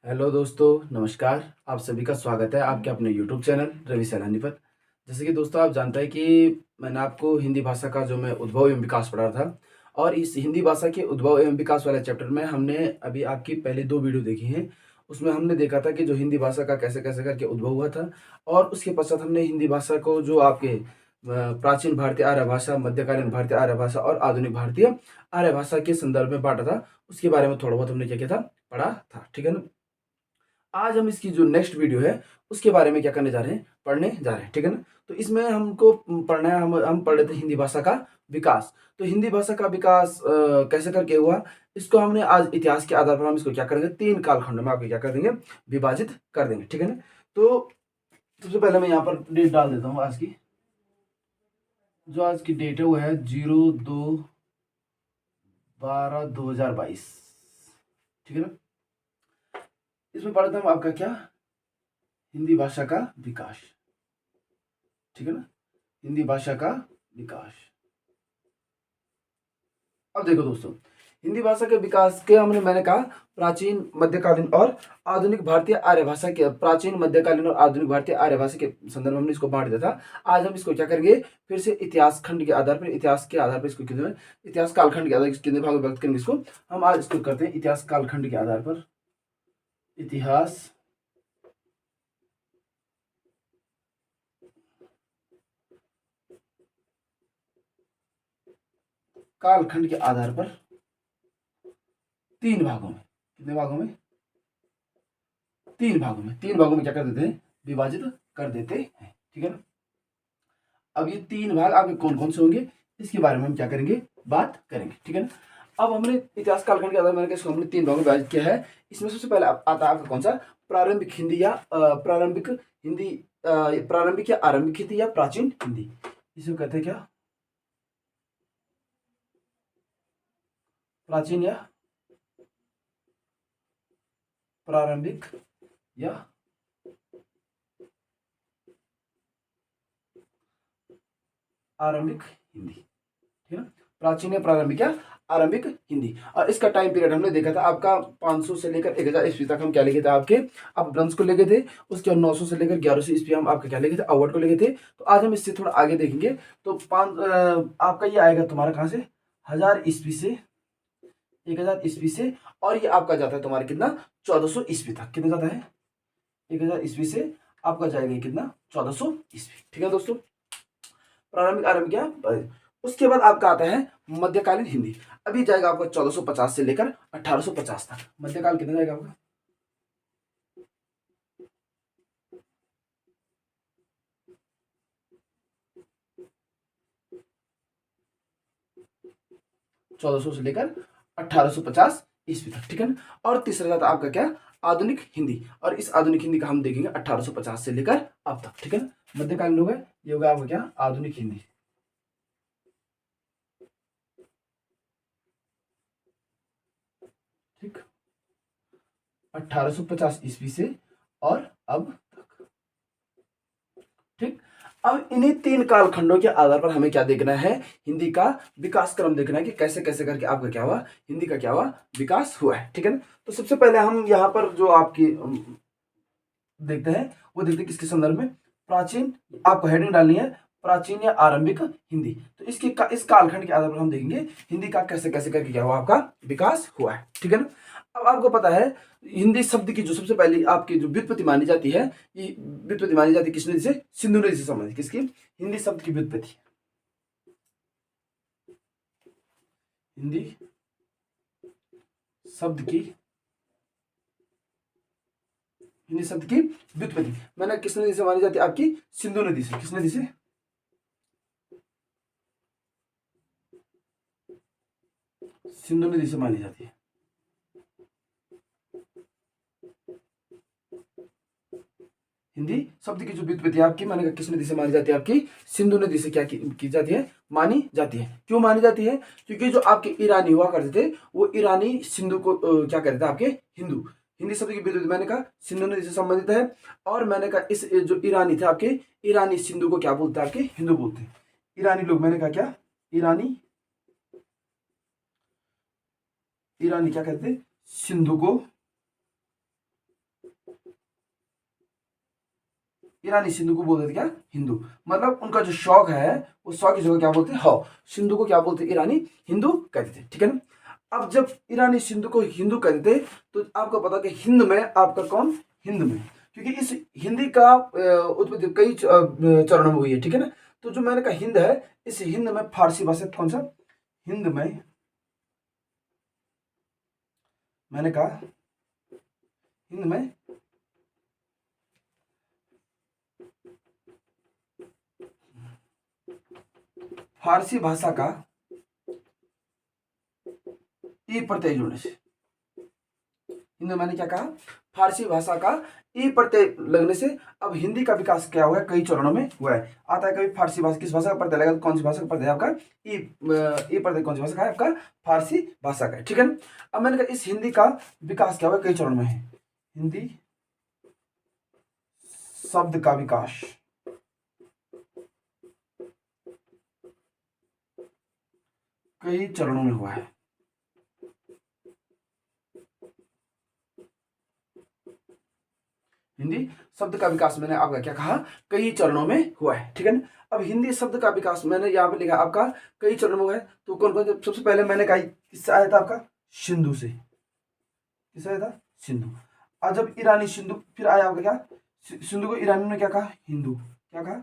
Hello दोस्तों, नमस्कार। आप सभी का स्वागत है आपके अपने यूट्यूब चैनल रवि सैलानी पर। जैसे कि दोस्तों आप जानते हैं कि मैंने आपको हिंदी भाषा का जो मैं उद्भव एवं विकास पढ़ा था, और इस हिंदी भाषा के उद्भव एवं विकास वाले चैप्टर में हमने अभी आपकी पहले 2 वीडियो देखी हैं। उसमें हमने देखा था कि जो हिंदी भाषा का कैसे-कैसे करके उद्भव हुआ था, और उसके पश्चात हमने हिंदी भाषा को जो आपके प्राचीन भारतीय आर्य भाषा, मध्यकालीन भारतीय आर्य भाषा और आधुनिक भारतीय आर्य भाषा के संदर्भ में बाँटा था। उसके बारे में थोड़ा बहुत हमने क्या किया था, पढ़ा था। ठीक है ना? आज हम इसकी जो नेक्स्ट वीडियो है, उसके बारे में क्या करने जा रहे हैं, पढ़ने जा रहे हैं, ठीक है ना? तो इसमें हमको पढ़ना है, हम पढ़ रहे थे हिंदी भाषा का विकास। तो हिंदी भाषा का विकास कैसे करके हुआ, इसको हमने आज इतिहास के आधार पर हम इसको क्या करेंगे, 3 कालखंड में आपको क्या कर देंगे, विभाजित कर देंगे, ठीक है ना? तो सबसे पहले मैं यहाँ पर डेट डाल देता हूँ आज की। जो आज की डेट है वो है 02/12/2022, ठीक है ना? इसमें पढ़ते हम आपका क्या, हिंदी भाषा का विकास, ठीक है ना? हिंदी भाषा का विकास। अब देखो दोस्तों, हिंदी भाषा के विकास के मैंने कहा प्राचीन, मध्यकालीन और आधुनिक भारतीय आर्य भाषा के, प्राचीन, मध्यकालीन और आधुनिक भारतीय आर्य भाषा के संदर्भ में हमने इसको बांट दिया था। आज हम इसको क्या करेंगे, फिर से इतिहास खंड के आधार पर, इतिहास के आधार पर इसको कितने, इतिहास कालखंड के आधार पर कितने भागों में व्यक्त करेंगे इसको। हम आज इसको करते हैं इतिहास कालखंड के आधार पर, इतिहास कालखंड के आधार पर 3 भागों में, कितने भागों में, 3 भागों में, 3 भागों में क्या कर देते हैं, विभाजित कर देते हैं, ठीक है ना? अब ये 3 भाग आपके कौन कौन से होंगे, इसके बारे में हम क्या करेंगे, बात करेंगे, ठीक है ना? अब हमने इतिहास कालखंड के आधार मैंने इसको हमने 3 भागों में विभाजित किया है। इसमें सबसे पहले आता है आपका कौन सा, प्रारंभिक हिंदी या प्रारंभिक हिंदी, प्रारंभिक या आरंभिक हिंदी या प्राचीन हिंदी, इसे कहते हैं क्या, प्राचीन या प्रारंभिक या आरंभिक हिंदी, ठीक है ना? प्राचीन या प्रारंभिक या आरंभिक हिंदी। और इसका टाइम पीरियड हमने देखा था आपका 500 से लेकर 1000 ईस्वी तक हम क्या लेके थे, आपके आप ब्रह्मस को लेके थे। उसके बाद 900 से लेकर 1100 ईस्वी हम आपके क्या लेके थे, अवध को लेके थे। तो आज हम इससे थोड़ा आगे देखेंगे। तो आपका ये आएगा तुम्हारा कहाँ से, 1000 ईस्वी से, 1000 ईस्वी से, और ये आपका जाता है तुम्हारा कितना, 1400 ईस्वी तक। कितना जाता है, 1000 ईस्वी से आपका जाएगा कितना, 1400 ईस्वी, ठीक है दोस्तों? प्रारंभिक आरंभ क्या, उसके बाद आपका आता है मध्यकालीन हिंदी। अभी जाएगा आपका 1450 से लेकर 1850 तक। मध्यकाल कितना जाएगा आपका, 1400 से लेकर 1850 ईस्वी तक, ठीक है ना? और तीसरा जाता है आपका क्या, आधुनिक हिंदी। और इस आधुनिक हिंदी का हम देखेंगे 1850 से लेकर अब तक, ठीक है ना? मध्यकालीन हो गए, ये होगा आपका क्या, आधुनिक हिंदी, ठीक, 1850 ईस्वी से और अब तक, ठीक। अब इन्हीं 3 कालखंडों के आधार पर हमें क्या देखना है, हिंदी का विकास क्रम देखना है कि कैसे कैसे करके आपका क्या हुआ, हिंदी का क्या हुआ, विकास हुआ है, ठीक है ना? तो सबसे पहले हम यहाँ पर जो आपकी देखते हैं, वो देखते हैं किसके संदर्भ में, प्राचीन, आपको हेडिंग डालनी है प्राचीन या आरंभिक हिंदी। तो इस कालखंड के आधार पर हम देखेंगे हिंदी का कैसे कैसे करके क्या हुआ, आपका विकास हुआ है, ठीक है ना? अब आपको पता है हिंदी शब्द की जो सबसे पहली आपकी जो व्युत्पत्ति मानी जाती है, ये व्युत्पत्ति मानी जाती है किसने से, सिंधु नदी से संबंधित, किसकी, हिंदी शब्द की व्युत्पत्ति, हिंदी शब्द की, हिंदी शब्द की व्युत्पत्ति मैंने किस नदी से मानी जाती है, आपकी सिंधु नदी से। किस नदी से, सिंधु नदी से मानी जाती है। हिंदी शब्द की जो व्युत्पत्ति आपकी मैंने किस नदी से मानी जाती है, आपकी सिंधु नदी से क्या की जाती है, मानी जाती है। क्यों मानी जाती है, क्योंकि जो आपके ईरानी हुआ करते थे, वो ईरानी सिंधु को क्या कहते थे, आपके हिंदू। हिंदी शब्द की व्युत्पत्ति मैंने कहा सिंधु नदी से संबंधित है, और मैंने कहा इस जो ईरानी थे आपके, ईरानी सिंधु को क्या बोलते हैं, आपके हिंदू बोलते हैं। ईरानी लोग, मैंने कहा क्या, ईरानी, ईरानी क्या कहते थे, सिंधु को ईरानी सिंधु को बोलते थे क्या, हिंदू। मतलब उनका जो शौक है वो शौक की जगह क्या बोलते हैं, हाँ, सिंधु को क्या बोलते, ईरानी हिंदू कहते थे, ठीक है ना। अब जब ईरानी सिंधु को हिंदू कहते थे तो आपको पता कि हिंद में आपका कौन, हिंद में, क्योंकि इस हिंदी का उत्पत्ति कई चरणों में हुई है, ठीक है ना। तो जो मैंने कहा हिंद है, इस हिंद में फारसी भाषा कौन सा, हिंद में मैंने कहा हिंद में फारसी भाषा का ई प्रत्यय जुड़ने से, हिंद में मैंने क्या कहा, फारसी भाषा का ई प्रत्यय लगने से अब हिंदी का विकास क्या हुआ है, कई चरणों में हुआ है। आता है कभी फारसी भाषा, किस भाषा का प्रत्यय लगेगा, कौन सी भाषा का प्रत्यय आपका ई प्रत्यय, कौन सी भाषा का है आपका, फारसी भाषा का है, ठीक है ना। अब मैंने कहा इस हिंदी का विकास क्या हुआ, कई चरणों में है, हिंदी शब्द का विकास कई चरणों में हुआ है। हिंदी शब्द का विकास मैंने आपका क्या कहा, कई चरणों में हुआ है, ठीक है ना। अब हिंदी शब्द का विकास मैंने यहाँ पे लिखा आपका कई चरणों में हुआ है। तो कौन कौन, सबसे पहले मैंने कहा किससे आया था आपका, सिंधु से, किससे आया था, सिंधु। और जब ईरानी सिंधु, फिर आया आपका क्या, सिंधु को ईरानी ने क्या कहा, हिंदू, क्या कहा,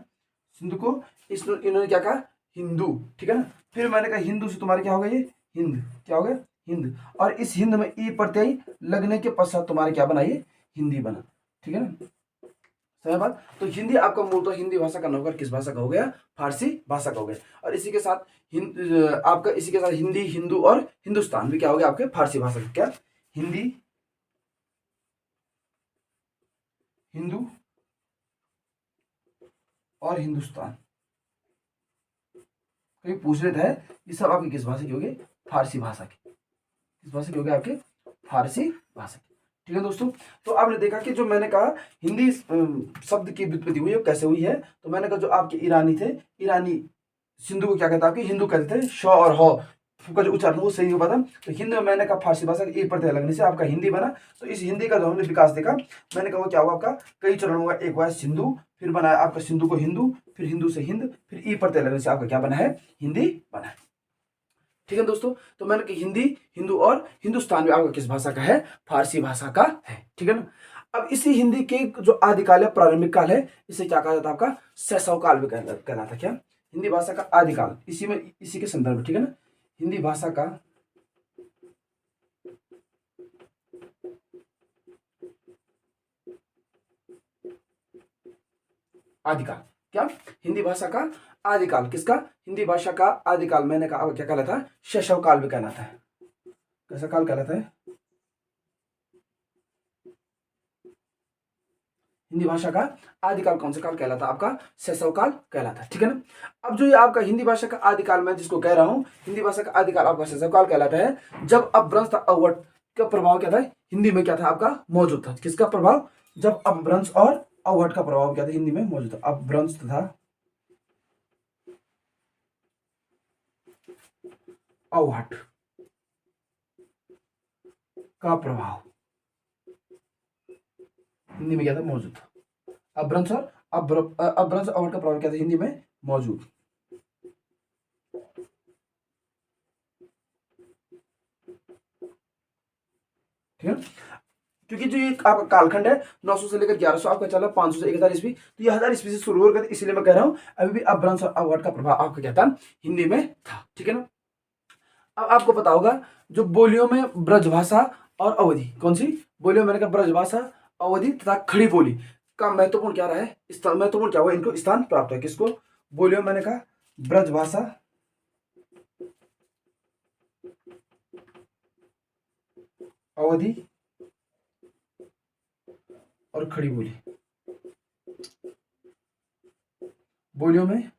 सिंधु को इन्होंने क्या कहा, हिंदू, ठीक है ना। फिर मैंने कहा हिंदू से तुम्हारे क्या हो गया, ये हिंद, क्या हो गया, हिंद। और इस हिंद में ई प्रत्यय लगने के पश्चात तुम्हारे क्या बना, ये हिंदी बना, ठीक है ना, समझ बात। तो हिंदी आपका मूल तो हिंदी भाषा का नौकर किस भाषा का हो गया, फारसी भाषा का हो गया। और इसी के साथ आपका इसी के साथ हिंदी, हिंदू और हिंदुस्तान भी क्या हो गया आपके फारसी भाषा का, क्या, हिंदी, हिंदू और हिंदुस्तान। कहीं पूछ लेता है ये सब आपकी किस भाषा की होगी, फारसी भाषा की, किस भाषा की होगी आपके, फारसी भाषा की, ठीक है दोस्तों। तो आपने देखा कि जो मैंने कहा हिंदी शब्द की व्युत्पत्ति हुई है कैसे हुई है। तो मैंने कहा जो आपके ईरानी थे, ईरानी सिंधु को क्या कहता है आपके, हिंदू कहते थे, श और ह का जो उच्चारण वो सही हो पाता। तो हिंद में मैंने कहा फारसी भाषा का ई प्रत्यय लगने से आपका हिंदी बना। तो इस हिंदी का जो हमने विकास देखा, मैंने कहा वो क्या हुआ आपका, कई चरण हुआ, एक हुआ सिंधु, फिर बना आपका सिंधु को हिंदू, फिर हिंदू से हिंद, फिर ई प्रत्यय लगने से आपका क्या बना है, हिंदी बना है, ठीक है दोस्तों। तो मैंने कहा हिंदी, हिंदू और हिंदुस्तान में आपका किस भाषा का है, फारसी भाषा का है, ठीक है ना। अब इसी हिंदी के जो आदिकाल है, प्रारंभिक काल है, इसे क्या कहा जाता है आपका, शैशव काल भी कहलाता, क्या, हिंदी भाषा का आदिकाल, इसी में इसी के संदर्भ में, ठीक है ना, हिंदी भाषा का आदिकाल, क्या, हिंदी भाषा का आदिकाल, किसका, हिंदी भाषा का आदिकाल मैंने कहा क्या कहलाता है, शैशव काल भी कहलाता है, कैसा काल कहलाता है, हिंदी भाषा का आदिकाल कौन सा काल कहलाता है आपका, शैशव काल कहलाता है, ठीक है ना। अब जो ये आपका हिंदी भाषा का आदिकाल मैं जिसको कह रहा हूं, हिंदी भाषा का आदिकाल आपका शैशव काल कहलाता है, जब अपभ्रंश था अवट का प्रभाव क्या था, हिंदी में क्या था आपका मौजूद था, किसका प्रभाव, जब अपभ्रंश और अवट का प्रभाव क्या था हिंदी में मौजूद था, अपभ्रंश तथा अवहट का प्रभाव हिंदी में क्या था मौजूद था, अपभ्रंश और अपभ्रंश अवहट का प्रभाव क्या था हिंदी में मौजूद, ठीक है। क्योंकि जो ये आपका कालखंड है 900 से लेकर 1100 आपका चला 500 से 1000 ईस्वी, तो ये 1000 ईस्वी से शुरू हो गया, इसलिए मैं कह रहा हूं अभी भी अपभ्रंश और अवहट का प्रभाव आपका क्या था, हिंदी में था, ठीक है ना। अब आपको पता होगा जो बोलियों में ब्रजभाषा और अवधि, कौन सी बोलियों में, मैंने कहा ब्रजभाषा, अवधि तथा खड़ी बोली का महत्वपूर्ण क्या रहा है, महत्वपूर्ण क्या हुआ, इनको स्थान प्राप्त है, किसको, बोलियों मैंने कहा ब्रजभाषा, अवधि और खड़ी बोली, बोलियों में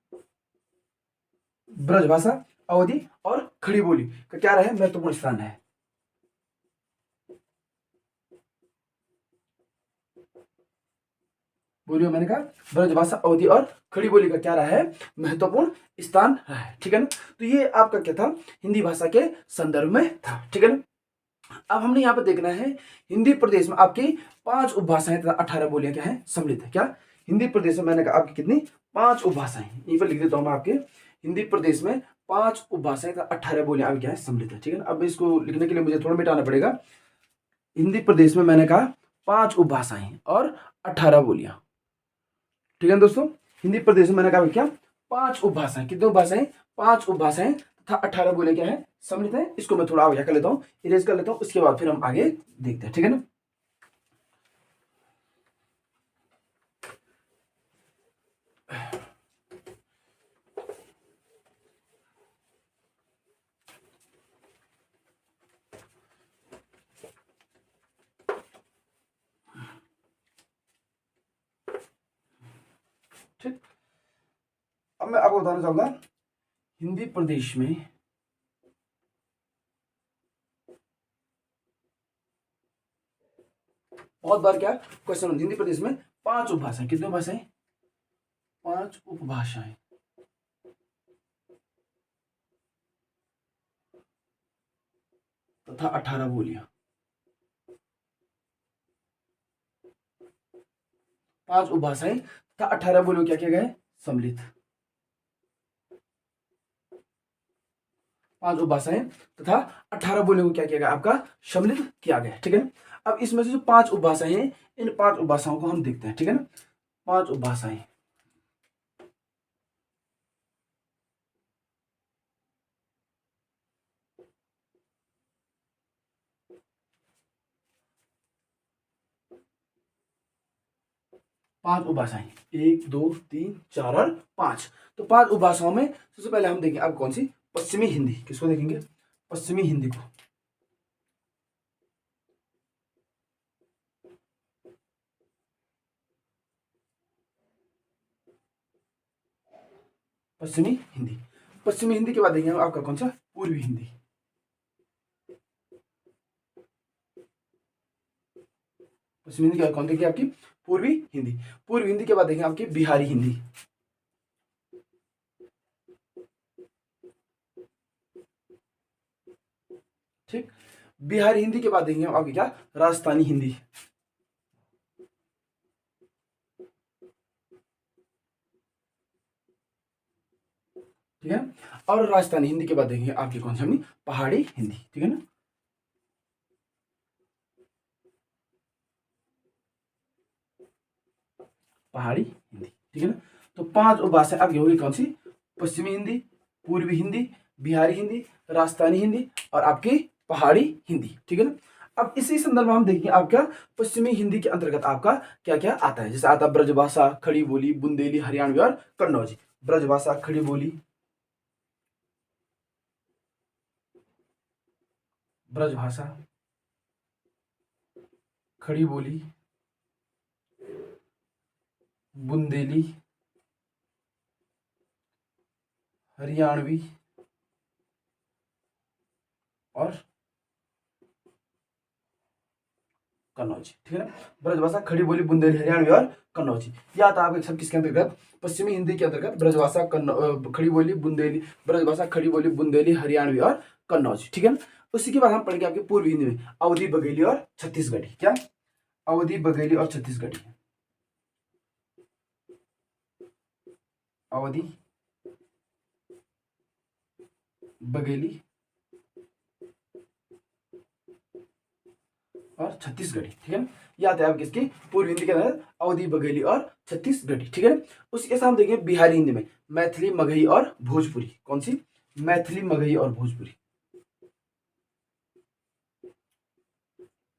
ब्रजभाषा, अवधि और खड़ी बोली का क्या रहा है, महत्वपूर्ण स्थान है। बोलियो मैंने कहा ब्रजभाषा, अवधि और खड़ी बोली का क्या रहा है, महत्वपूर्ण स्थान रहा है, ठीक है ना। तो ये आपका क्या था, हिंदी भाषा के संदर्भ में था, ठीक है ना। अब हमने यहाँ पे देखना है हिंदी प्रदेश में आपकी 5 उपभाषाएं तथा 18 बोलियां क्या है सम्मिलित है, क्या, हिंदी प्रदेश में मैंने कहा आपकी कितनी 5 उपभाषाएं, यहीं पर लिख देता हूँ मैं आपके। हिंदी प्रदेश में 5 उपभाषाएं, 18 बोलियां अब क्या है सम्मिलित है, ठीक है ना। अब इसको लिखने के लिए मुझे थोड़ा मिटाना पड़ेगा। हिंदी प्रदेश में मैंने कहा 5 उपभाषाएं और 18 बोलियां, ठीक है दोस्तों। हिंदी प्रदेश में मैंने कहा क्या 5 उपभाषाएं, कितनी उपभाषाएं 5 उपभाषाएं तथा 18 बोले क्या है सम्मिलित है। इसको मैं थोड़ा आगे कर लेता हूँ, इरेज कर लेता हूँ, उसके बाद फिर हम आगे देखते हैं, ठीक है ना। ठीक, अब मैं आपको बताना चाहूंगा हिंदी प्रदेश में बहुत बार क्या क्वेश्चन, हिंदी प्रदेश में 5 उपभाषाएं, कितनी भाषाएं 5 उपभाषाएं तथा 18 बोलियां। 5 उपभाषाएं तथा 18 बोलियों क्या किया गया है सम्मिलित। 5 उपभाषाएं तथा 18 बोलियों को क्या किया गया आपका सम्मिलित किया गया, ठीक है। अब इसमें से जो 5 उपभाषाएं हैं, इन 5 उपभाषाओं को हम देखते हैं, ठीक है ना। 5 उपभाषाएं, पांच उपभाषाएं 1 2 3 4 और 5। तो 5 उपभाषाओं में सबसे पहले हम देखेंगे अब कौन सी पश्चिमी हिंदी, किसको देखेंगे पश्चिमी हिंदी को। पश्चिमी हिंदी, पश्चिमी हिंदी के बाद देखेंगे आपका कौन सा पूर्वी हिंदी। पश्चिमी हिंदी के बाद कौन देखिए आपकी पूर्वी हिंदी। पूर्वी हिंदी के बाद देखेंगे आपकी बिहारी हिंदी। ठीक, बिहारी हिंदी के बाद देखेंगे आपकी क्या राजस्थानी हिंदी। ठीक है, और राजस्थानी हिंदी के बाद देखेंगे आपकी कौन सी हमने पहाड़ी हिंदी, ठीक है ना। पहाड़ी हिंदी, ठीक है ना। तो 5 उपभाषाएं आपकी होगी कौन सी पश्चिमी हिंदी, पूर्वी हिंदी, बिहारी हिंदी, राजस्थानी हिंदी और आपकी पहाड़ी हिंदी, ठीक है ना। अब इसी संदर्भ में हम देखेंगे आपका पश्चिमी हिंदी के अंतर्गत आपका क्या क्या आता है। जैसे आता है ब्रजभाषा, खड़ी बोली, बुंदेली, हरियाणवी और कन्नौजी। ब्रजभाषा, खड़ी बोली, ब्रजभाषा, खड़ी बोली, बुंदेली, हरियाणवी और कन्नौजी, ठीक है ना। ब्रजभाषा, खड़ी बोली, बुंदेली, हरियाणवी और कन्नौजी। या था आपके सब किसके अंतर्गत पश्चिमी हिंदी के अंतर्गत ब्रजभाषा, खड़ी बोली, बुंदेली, ब्रजभाषा, खड़ी बोली, बुंदेली, हरियाणवी और कन्नौजी, ठीक है ना। उसी के बाद हम पढ़ेंगे आपके पूर्वी हिंदी में अवधी, बघेली और छत्तीसगढ़ी। क्या अवधी, बघेली और छत्तीसगढ़ी। अवधी, बघेली और छत्तीसगढ़ी, ठीक है ना। ये आते हैं आप किसकी पूर्व हिंदी के अंदर अवधी, बघेली और छत्तीसगढ़ी, ठीक है ना। उसके साथ हम देखेंगे बिहारी हिंदी में मैथिली, मगही और भोजपुरी। कौन सी मैथिली, मगही और भोजपुरी।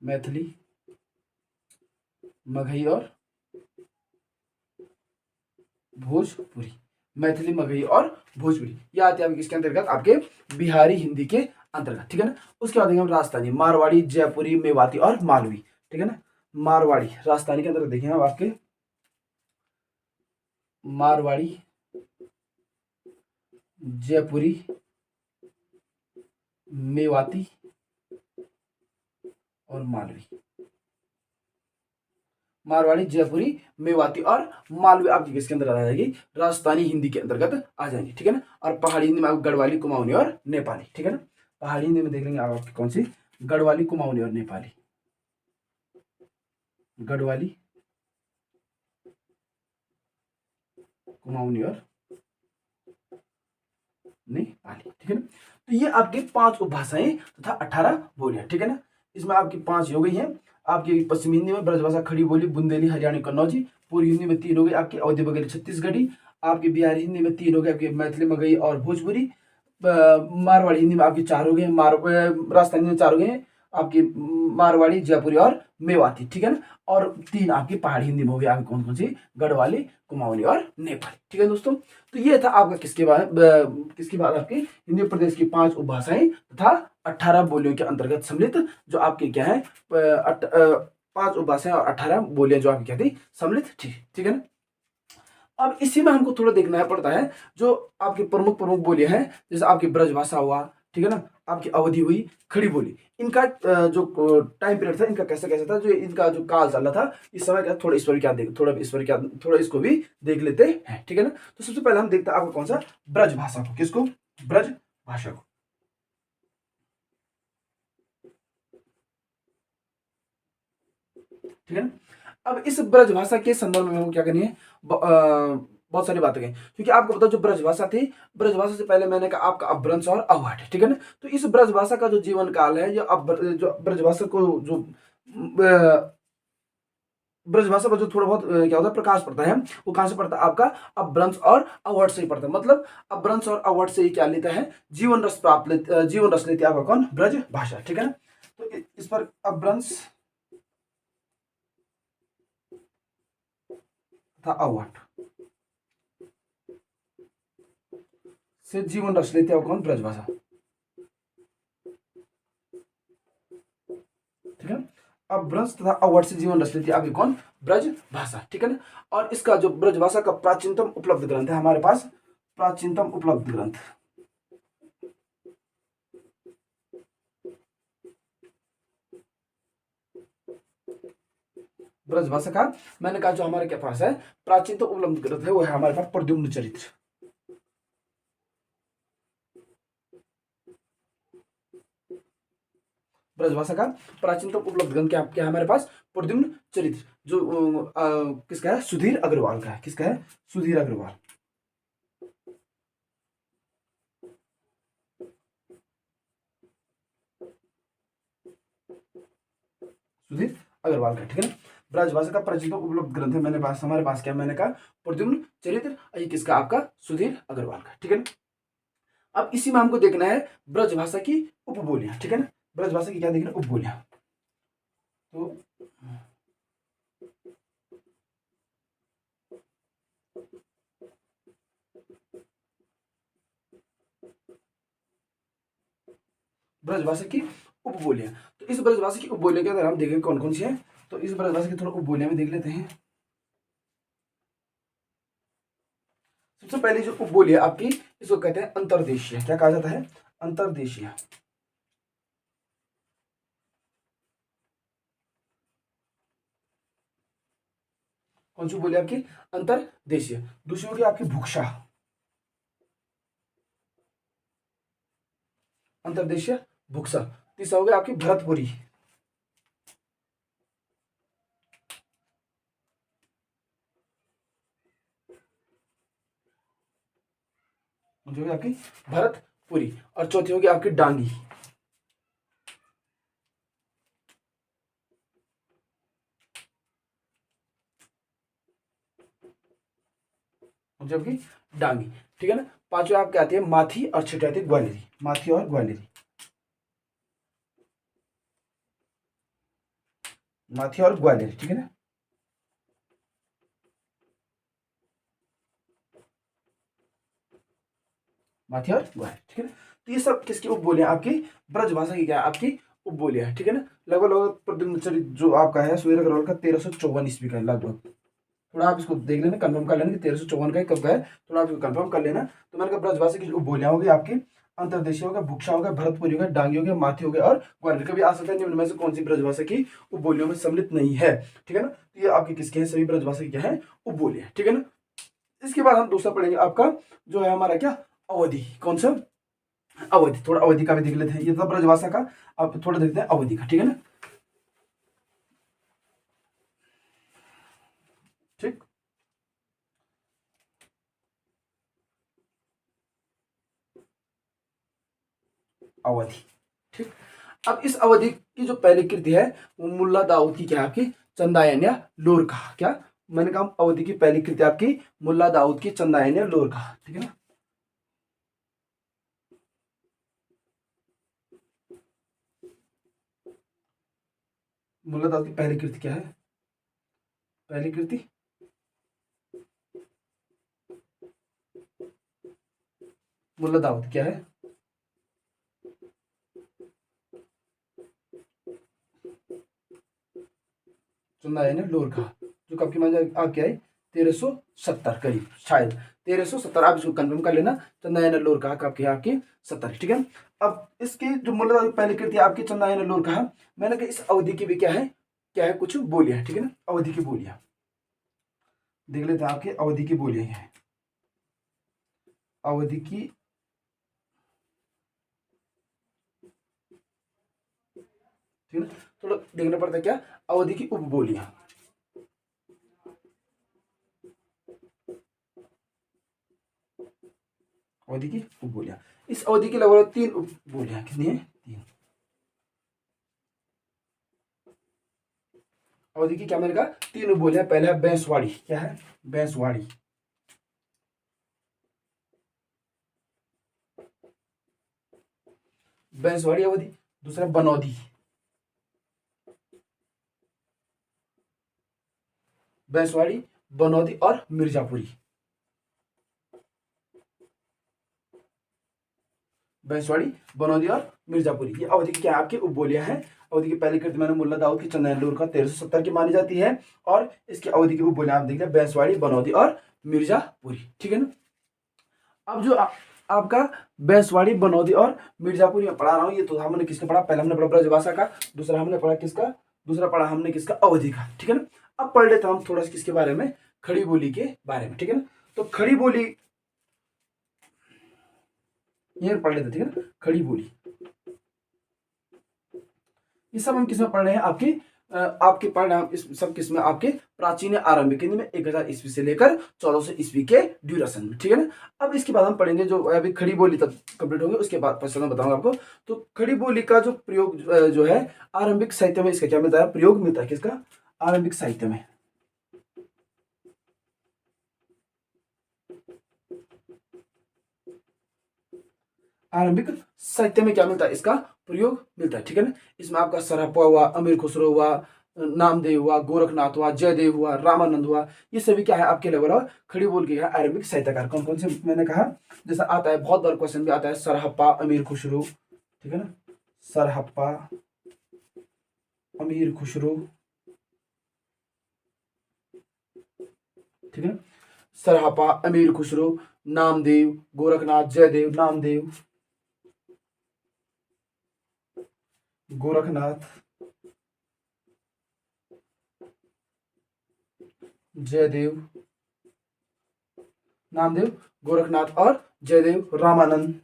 मैथिली, मगही और भोजपुरी। मैथिली, मगही और भोजपुरी ये आते हैं किसके अंतर्गत आपके बिहारी हिंदी के अंतर्गत, ठीक है ना। उसके बाद देखेंगे हम राजस्थानी, मारवाड़ी, जयपुरी, मेवाती और मालवी, ठीक है ना। मारवाड़ी राजस्थानी के अंतर्गत देखेंगे हम आपके मारवाड़ी, जयपुरी, मेवाती और मालवी। मारवाड़ी, जयपुरी, मेवाती और मालवी आपकी किसके अंदर आ जाएगी राजस्थानी हिंदी के अंतर्गत आ जाएंगी, ठीक है ना। और पहाड़ी हिंदी में आप गढ़वाली, कुमाऊनी और नेपाली, ठीक है ना। पहाड़ी हिंदी में देख लेंगे आप आपकी कौन सी गढ़वाली, कुमाऊनी और नेपाली। गढ़वाली, कुमाऊनी और नेपाली, ठीक है ना। तो ये आपके 5 उपभाषाएं तथा 18 बोलियां, ठीक है ना। इसमें आपकी 5 हो गई हैं। आपकी पश्चिमी हिंदी में ब्रजभाषा, खड़ी बोली, बुंदेली, हरियाणवी, कन्नौजी। पूर्वी हिंदी में 3 हो गई आपकी अवधी वगैरह छत्तीसगढ़ी। आपकी बिहारी हिंदी में 3 हो गए आपकी मैथिली, मगही और भोजपुरी। मारवाड़ी हिंदी में आपकी 4 हो गए, राजस्थानी में 4 हो गए हैं आपकी मारवाड़ी, जयपुरी और मेवाती, ठीक है ना। और 3 आपकी पहाड़ी हिंदी में हो गई आपकी कौन कौन सी, गढ़वाली, कुमाऊनी और नेपाली, ठीक है दोस्तों। तो ये था आपका किसके बाद आपकी हिंदी प्रदेश की 5 उपभाषाएं तथा 18 बोलियों के अंतर्गत सम्मिलित जो आपकी क्या है 5 उपभाषाएं और 18 बोलियां जो आपकी क्या थी, सम्मिलित थी, ठीक है ना। अब इसी में हमको थोड़ा देखना पड़ता है जो आपकी प्रमुख प्रमुख बोलियां हैं, जैसे आपकी ब्रजभाषा हुआ, ठीक है ना, आपकी अवधि हुई, खड़ी बोली। इनका जो टाइम पीरियड था, इनका कैसा कैसा था, जो इनका जो काल चल रहा था इस समय का, थोड़ा इस पर क्या देख थोड़ा इस पर क्या थोड़ा इसको भी देख लेते हैं, ठीक है ना। तो सबसे पहले हम देखते हैं आपको कौन सा, ब्रजभाषा को। किसको, ब्रजभाषा को, ठीक है ना। अब इस ब्रजभाषा के संदर्भ में क्या करनी है, बहुत सारी बातें कही, क्योंकि आपको पता जो ब्रजभाषा थी, ब्रजभाषा से पहले मैंने कहा आपका अपभ्रंश और अवहट है, ठीक है ना। तो इस ब्रजभाषा का जो जीवन काल है, जो ब्रजभाषा को जो ब्रजभाषा पर जो थोड़ा बहुत क्या होता है प्रकाश पड़ता है, वो कहां से पड़ता है, आपका अपभ्रंश और अवहट से ही पड़ता है। मतलब अपभ्रंश और अवहट से ही क्या लेता है, जीवन रस जीवन रस लेती है आपका कौन, ब्रजभाषा, ठीक है ना। तो इस पर अपभ्रंश था अवहट से जीवन रस लेती है कौन, ब्रजभाषा, ठीक है। अब ब्रज तथा अवहट से जीवन रस लेती है आपकी कौन, ब्रजभाषा, ठीक है ना। और इसका जो ब्रजभाषा का प्राचीनतम उपलब्ध ग्रंथ है हमारे पास, प्राचीनतम उपलब्ध ग्रंथ ब्रजभाषा का, मैंने कहा जो हमारे के पास है प्राचीनतम उपलब्ध ग्रंथ है, वो है हमारे पास प्रद्युम्न चरित्र। ब्रजभाषा का प्राचीनतम उपलब्ध ग्रंथ क्या क्या है हमारे पास, प्रद्युम्न चरित्र, जो किसका है, सुधीर अग्रवाल का है। किसका है, सुधीर अग्रवाल, सुधीर अग्रवाल का, ठीक है ना। ब्रजभाषा का प्राचीनतम उपलब्ध ग्रंथ है, मैंने पास हमारे पास क्या, मैंने कहा प्रद्युम्न चरित्र, ये किसका, आपका सुधीर अग्रवाल का, ठीक है ना। अब इसी में हमको देखना है ब्रजभाषा की उपबोलियां, ठीक है ना। ब्रजभाषा की क्या देखना, उपबोलियां। तो ब्रजभाषा की उपबोलियां, तो इस ब्रजभाषा की उपबोलियां के अंदर हम देखेंगे कौन कौन सी है। तो इस ब्रजभाषा की थोड़ा उपबोलियां में देख लेते हैं। सबसे पहले जो उपबोली है आपकी, इसको कहते हैं अंतर्देशीय। क्या कहा जाता है, अंतर्देशीय। कौन सी बोली आपकी, अंतर्देशीय। दूसरी होगी आपकी भुक्षा, अंतर्देशीय भुक्षा। तीसरा हो गया आपकी भरतपुरी, जो होगी आपकी भरतपुरी। और चौथी होगी आपकी डांगी, जबकि डांगी, ठीक है ना। पांचवी आपकी आती है माथी, और छठी आती है ग्वालियरी, माथी और ग्वालियरी, माथी और ग्वालियरी, ठीक है ना। माथी और ग्वालियर, ठीक है ना। तो ये सब किसकी उपबोलियां, आपकी ब्रजभाषा की क्या है, आपकी उपबोलियां, ठीक है ना। लगभग लगभग प्रद्युम्न चरित्र जो आपका है सुधीर अग्रवाल का 1354 ईस्वी का है लगभग। थोड़ा आप इसको देख लेना, कंफर्म कर लेना कि 1354 का कब का है, थोड़ा आप इसको कंफर्म कर लेना। तो मैंने कहा ब्रजभाषा की उपबोलियां होगी आपकी, अंतर्देशीय होगा, भुक्षा होगा, भरतपुरी होगा, डांगी होगा, माथी होगा और ग्वालियर। कभी आ सकता है निम्न में से कौन सी ब्रजभाषा की उपबोलियों में सम्मिलित नहीं है, ठीक है ना। तो ये आपकी किसके हैं, सभी ब्रजभाषा की क्या है, उपबोलियां, ठीक है ना। इसके बाद हम दूसरा पढ़ेंगे आपका जो है हमारा क्या, अवधि। कौन सा, अवधि। थोड़ा अवधि का भी देख लेते हैं, ये तो ब्रजभाषा का, अब थोड़ा देखते हैं अवधि का, ठीक है ना। ठीक, अवधि। ठीक, अब इस अवधि की जो पहली कृति है वो मुल्ला दाऊद की क्या है आपकी चंदायन या लोरकाह। क्या मैंने कहा अवधि की पहली कृति आपकी मुल्ला दाऊद की चंदायन या लोरकाह। ठीक है ना, मुल्ला दाऊद की पहली कृति क्या है, पहली कृति मुल्ला दाऊद क्या है, चंदायन या लोरकाह, जो कब की मान आप क्या है 1370 करीब, शायद 1370। आप इसको कंफर्म कर लेना। चंदायन लोरकाह का आपकी 70। ठीक है, अब इसकी जो मुल्ला दाऊद की पहली कृति आपकी चंदायन लोरकाह, मैंने कहा इस अवधि की भी क्या है कुछ बोलियां। ठीक है ना, अवधि की बोलियां देख लेते हैं। आपके अवधि की बोलियां हैं, अवधि की ठीक है, थोड़ा देखना पड़ता है क्या, अवधि की उपबोलियां। अवधि की उपबोलियां, इस अवधि की लगभग 3 उपबोलियां। कितनी है, 3 अवधि की। क्या मैंने कहा 3 उपबोलियां। पहला है बैंसवाड़ी। क्या है, बैंसवाड़ी। बैंसवाड़ी अवधि। दूसरा बनौधी, बैंसवाड़ी, बनौधी और मिर्जापुरी। बैंसवाड़ी, बनौधी और मिर्जापुरी, ये अवधि की क्या आपकी उपबोलियां हैं। अवधि की पहली कृति मैंने मुल्ला दाऊद की चंदायन लोरकाह 1370 की मानी जाती है, और इसकी अवधि की उपबोलियां आप देख रहे हैं बैंसवाड़ी, बनौधी और मिर्जापुरी। ठीक है ना, अब जो आपका बैंसवाड़ी, बनौधी और मिर्जापुरी में पढ़ा रहा हूँ, ये तो हमने किसका पढ़ा, पहले हमने पढ़ा ब्रजभाषा का, दूसरा हमने पढ़ा किसका, दूसरा पढ़ा हमने किसका, अवधि का। ठीक है ना, अब पढ़ लेते हम थोड़ा सा किसके बारे में, खड़ी बोली के बारे में। ठीक है ना, तो खड़ी बोली ये पढ़ लेते। ठीक है ना, खड़ी बोली, ये सब हम किसमें पढ़ रहे हैं, आपके पढ़ रहे हैं इस सब किसमें, आपके प्राचीन आरंभिक हिंदी में 1000 ईस्वी से लेकर 1400 ईस्वी के ड्यूरेशन में। ठीक है ना, अब इसके बाद हम पढ़ेंगे जो अभी खड़ी बोली तक कंप्लीट होगी, उसके बाद पश्चात मैं बताऊंगा आपको। तो खड़ी बोली का जो प्रयोग जो है आरंभिक साहित्य में इसका क्या मिलता है, प्रयोग मिलता है किसका, आरंभिक साहित्य में। आरंभिक साहित्य में क्या मिलता है, इसका प्रयोग मिलता है। ठीक है ना, इसमें आपका सरहप्पा हुआ, अमीर खुसरो हुआ, नामदेव हुआ, गोरखनाथ हुआ, जयदेव हुआ, रामानंद हुआ, ये सभी क्या है आपके लगभग खड़ी बोल के आरंभिक साहित्यकार। कौन कौन से मैंने कहा, जैसा आता है बहुत बार क्वेश्चन भी आता है, सरहप्पा, अमीर खुसरो। ठीक है ना, सरहप्पा, अमीर खुसरो। ठीक है, सरहप्पा, अमीर खुसरो, नामदेव, गोरखनाथ, जयदेव, नामदेव, गोरखनाथ, जयदेव, नामदेव, गोरखनाथ और जयदेव, रामानंद,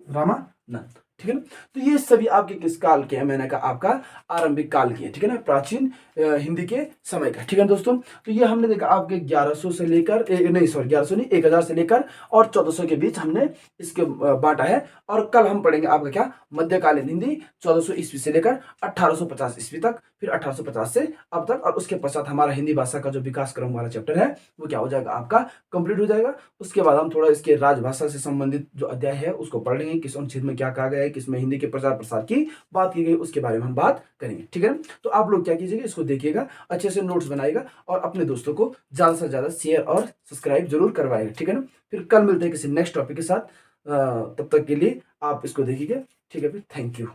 रामानंद। ठीक है ना, तो ये सभी आपके किस काल के हैं, मैंने कहा आपका आरंभिक काल के हैं। ठीक है ना, प्राचीन हिंदी के समय का। ठीक है दोस्तों, तो ये हमने देखा आपके 1100 से लेकर नहीं सॉरी 1100 नहीं 1000 से लेकर और 1400 के बीच हमने इसके बांटा है। और कल हम पढ़ेंगे आपका क्या, मध्यकालीन हिंदी 1400 ईस्वी से लेकर 1850 ईस्वी तक, फिर 1850 से अब तक, और उसके पश्चात हमारा हिंदी भाषा का जो विकास क्रम वाला चैप्टर है वो क्या हो जाएगा आपका कंप्लीट हो जाएगा। उसके बाद हम थोड़ा इसके राजभाषा से संबंधित जो अध्याय है उसको पढ़ लेंगे, किस अनुच्छेद में क्या कहा गया है, किसमें हिंदी के प्रचार प्रसार की बात की गई, उसके बारे में हम बात करेंगे। ठीक है, तो आप लोग क्या कीजिएगा, इसको देखिएगा, अच्छे से नोट्स बनाइएगा और अपने दोस्तों को ज्यादा से ज्यादा शेयर और सब्सक्राइब जरूर करवाएगा। ठीक है ना, फिर कल मिलते हैं किसी नेक्स्ट टॉपिक के साथ। तब तक के लिए आप इसको देखिएगा। ठीक है, फिर थैंक यू।